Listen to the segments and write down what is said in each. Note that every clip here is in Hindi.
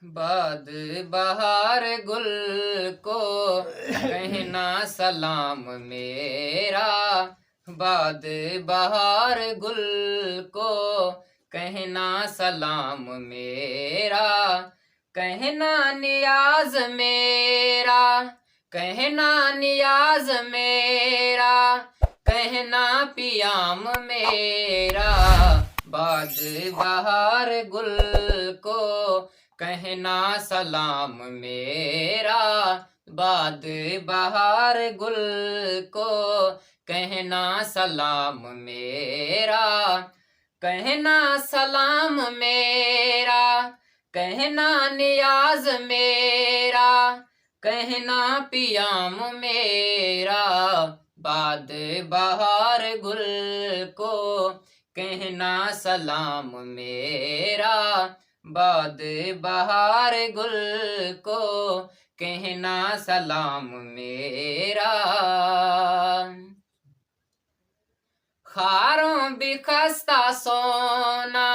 बाद बहार गुल को कहना सलाम मेरा, बाद बहार गुल को कहना सलाम मेरा, कहना नियाज मेरा, कहना नियाज मेरा, कहना पियाम मेरा, बाद बहार गुल को कहना सलाम मेरा, बाद बहार गुल को कहना सलाम मेरा, कहना सलाम मेरा, कहना नियाज मेरा, कहना पियाम मेरा, बाद बहार गुल को कहना सलाम मेरा, बाद बहार गुल को कहना सलाम मेरा। खारों बिखस्ता सोना,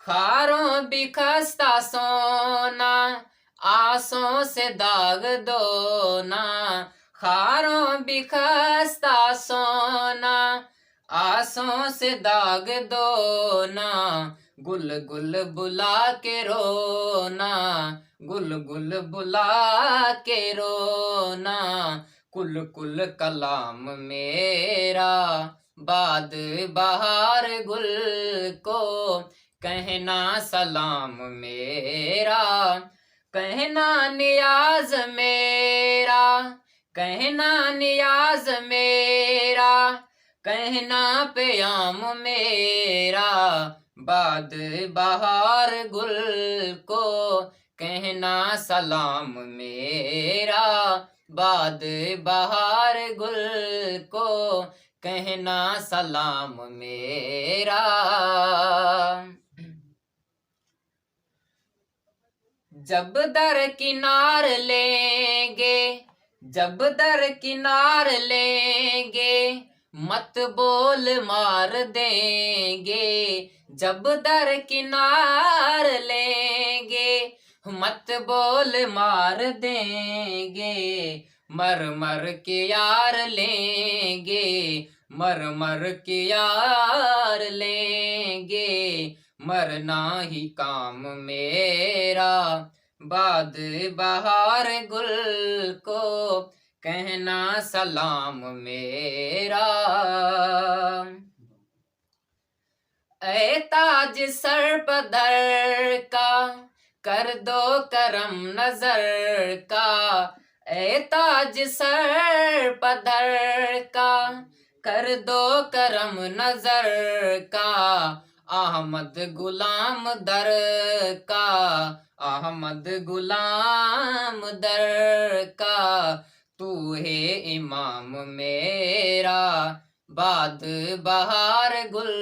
खारों बिखस्ता सोना, आसों से दाग दो ना, खारों बिखस्ता सोना, आसों से दाग दो ना, गुल गुल बुला के रोना, गुल गुल बुला के रोना, कुल कुल कलाम मेरा, बाद बहार गुल को कहना सलाम मेरा, कहना नियाज मेरा, कहना नियाज मेरा, कहना प्याम मेरा, बाद बहार गुल को कहना सलाम मेरा, बाद बहार गुल को कहना सलाम मेरा। जब दर किनार लेंगे, जब दर किनार लेंगे, मत बोल मार देंगे, जब दर किनार लेंगे, मत बोल मार देंगे, मर मर के यार लेंगे, मर मर के यार लेंगे, मरना ही काम मेरा, बाद बहार गुल को कहना सलाम मेरा। ऐ ताज सर पदर का कर दो करम नजर का, ऐ ताज सर पदर का कर दो करम नजर का, अहमद गुलाम दर का, अहमद गुलाम दर का, तू है इमाम मेरा, बाद बहार गुल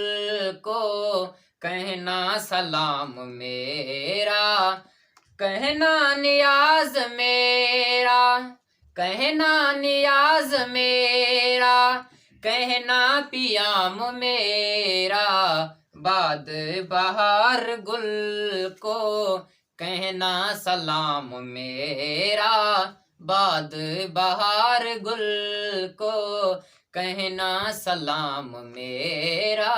को कहना सलाम मेरा, कहना नियाज मेरा, कहना नियाज मेरा, कहना पियाम मेरा, बाद बहार गुल को कहना सलाम मेरा, बाद बहार गुल को कहना सलाम मेरा।